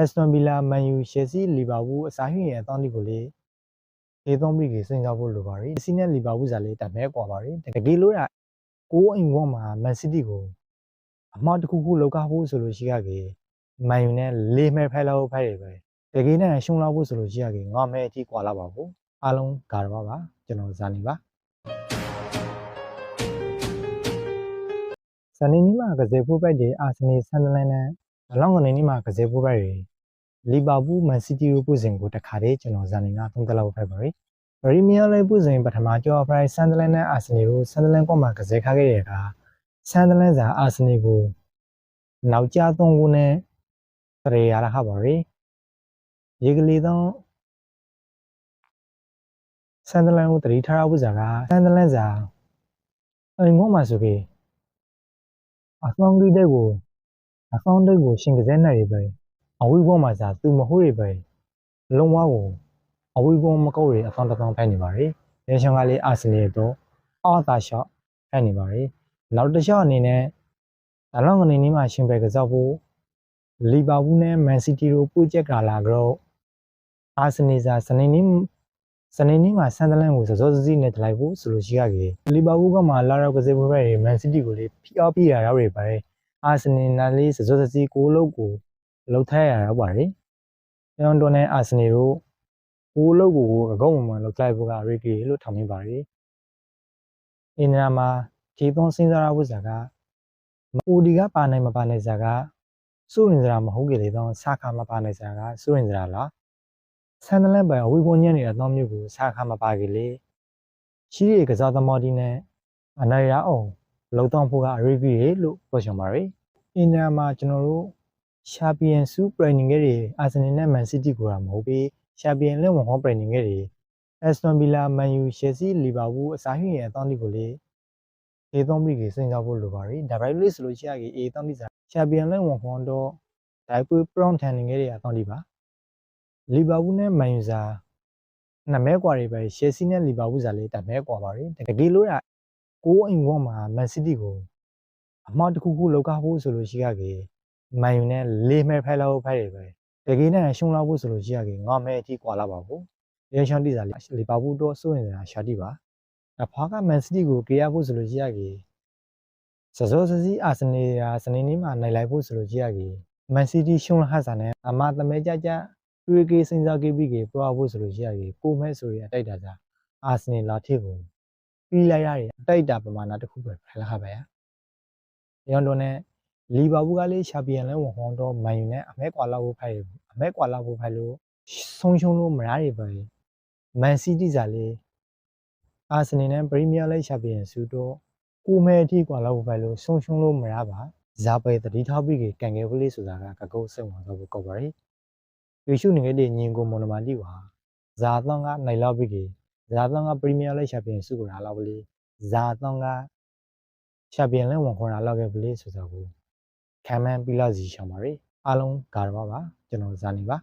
Aston Villa Man U Chelsea Liverpool အစားဟင်းရဲ့အတောင်းဒီကိုလေဒီသုံးပြီးကြီးစဉ်းစားဖို့လိုပါရီစီနဲ့ Liverpool ဇာလေးတမဲကွာပါရီတကယ်လို့ကိုအိမ်ဝမှာ Man City ကိုအမှားတစ်ခုခုလောက်ကားဖို့ဆိုလို့ရှိရကေ Man U နဲ့လေးမဲဖိုက်လောက်ဖိုက်ရပဲတကယ်နဲ့ရှုံးလောက်ဖို့ဆိုလို့ရှိရကေငေါမဲအထိကွာလာပါဘူးအားလုံးကာရပါကျွန်တော်ဇာနေပါဇာနေနီမှာကစားဖို့ပိုက်တယ်အာဆင်နယ်ဆန်ဒလန်နဲ့ဘလောင်းကနေနီမှာကစားဖို့ပိုက်တယ်လီဗာပူးမန်စီးတီးကိုပုံစံကိုတခါတည်းကျွန်တော်ဇာနေကသုံးသလောက်ဖိုက်ပါရီပရီးမီးယားလိပုံစံပထမကျော်ဖရိုက်ဆန်ဒလန်နဲ့အာဆင်နယ်ကိုဆန်ဒလန်ကမှကစားခခဲ့တဲ့အခါဆန်ဒလန်စာအာဆင်နယ်ကိုနောက်ကျသုံးခုနဲ့တရေရတာပါရီရေကလေးတော့ဆန်ဒလန်ကိုတတိထားဖို့စားကဆန်ဒလန်စာအိမ်မောမှာဆိုပြီးအဆောင်ကြီးတဲ့ကိုရှင်ကစားနေရပဲအဝိဘောမှာစာသူမဟုတ်ရပဲလုံးဝကိုအဝိဘောမကောက်ရအဆောင်တောင်းဖိုင်နေပါရီရေရှောင်းကလေးအာဆင်နယ်တော့အော်တာရှော့ဖိုင်နေပါရီနောက်တစ်ရှော့အနေနဲ့အလောင်းကနေနီးမှာရှင်ပဲကစားဖို့လီဗာပူးနဲ့မန်စီးတီးတို့ပို့ချက်ကလာကြောအာဆင်နယ်စာစနေနေ့မှာဆန်ဒလန်ကိုစောစောစီးနဲ့တလိုက်ဖို့ဆိုလို့ရှိရကေလီဗာပူးကမှလာရောက်ကစားပွဲပဲမန်စီးတီးကိုလေဖီအော်ပြရရောက်ရပါအာဆင်နယ်နာလေးစောစောစီးကိုလုံးကိုလှုပ်ထားရရောက်ပါရီကျွန်တော်နဲ့အာဆင်နယ်တို့ကိုလုံးကိုအကောင့်မှလှုပ်လိုက်ဖို့ကရီကီလို့ထောင်နေပါရီအင်နာမှာဒီသုံးစင်းစားရဖို့စကားအိုဒီကပါနိုင်မပါနိုင်စကားစိုးရင်စရာမဟုတ်ကြလေတော့စာခါမပါနိုင်စကားစိုးရင်စရာလားဆန်ဒလန်ပိုင်အဝေးပေါ်ညံ့နေတဲ့အတော်မျိုးကိုစာခါမပါကြလေရှိရကစားသမားဒီနဲ့အနိုင်ရအောင်လုံတောင်းဖို့ကရီဗီလို့ပြောချင်ပါရီအင်နာမှာကျွန်တော်တို့ရှာပီယန်စုပရိနေခဲ့တယ်အာဆင်နယ်နဲ့မန်စီးတီးကိုမဟုတ်ပြီးရှာပီယန်လက်ဝင်ဟောပရိနေခဲ့တယ်အက်စတွန်ဗီလာမန်ယူရှယ်ဆီလီဗာပူးအစားဟင်းရဲ့အတောင်းဒီကိုလေဒီသုံးပြီးကြီးစဉ်းစားဖို့လိုပါရီဒါပိုင်လို့ဆိုလို့ရှိရကြီးအေးတောင်းဒီစားရှာပီယန်လက်ဝင်ဟောတော့ဒိုင်ပွေပရောင်းထန်နေခဲ့တဲ့အတောင်းဒီပါလီဗာပူးနဲ့မန်ယူစာနှစ်မဲကွာတွေပဲရှယ်ဆီနဲ့လီဗာပူးစာလေးတမဲကွာပါရီတကယ်လို့ကိုအိမ်ဝမှာမန်စီးတီးကိုအမှားတစ်ခုခုလောက်ကားဖို့ဆိုလို့ရှိရကေမန်ယူနဲ့လေးမဲဖိုက်လောက်ဖိုက်ရပဲတကယ်နဲ့ရှုံးလောက်ဖို့ဆိုလို့ရှိရကေငေါမဲအထိကွာလာပါဘူးရေရှောင်းတိစာလီဗာပူးတော့စိုးနေတာရှာတိပါအဖွားကမန်စီးတီးကိုကြေရဖို့ဆိုလို့ရှိရကေစောစောစီအာဆင်နယ်ရာစနေနေ့မှာနိုင်လိုက်ဖို့ဆိုလို့ရှိရကေမန်စီးတီးရှုံးလာဟတ်စာနဲ့အမတမဲကြတွေးကေစဉ်းစားကေပြီးကေပွားဖို့ဆိုလို့ရှိရကေကိုမဲဆိုရအတိုက်တာစာအာဆင်နယ်လာထိကိုပြီးလိုက်ရတယ်အတိုက်တာပမာဏတစ်ခုပဲဖလာပါဗျာရန်တော်နဲ့လီဗာပူးကလေးရှာပီယန်လဲဝန်ဟောတော့မန်ယူနဲ့အမဲကွာလောက်ဖို့ဖိုက်လို့ဆုံးရှုံးလို့မရရပါဘူးမန်စီးတီးစာလေးအာဆင်နယ်နဲ့ပရီးမီးယားလိရှာပီယန်စုတော့ကိုမဲအထိကွာလောက်ဖို့ဖိုက်လို့ဆုံးရှုံးလို့မရပါဇာပဲတတိထောက်ပြီးကန်ငယ်ကလေးဆိုတာကကုတ်စုံအောင်တော့ကောက်ပါရီရွှေရှုနေခဲ့တဲ့ညီကိုမွန်နမာတီပါဇာတောင်းကနိုင်လောက်ပြီးဇာတောင်းကပရီးမီးယားလိရှာပီယန်စုကိုလာလောက်ပလေးဇာတောင်းကရှာပီယန်လဲဝန်ခေါ်လာလောက်ခဲ့ပလေးဆိုတော့ခံမှန်းပြီးလောက်စီရှောင်းပါရီအားလုံးကာရပါကျွန်တော်ဇာနေပါ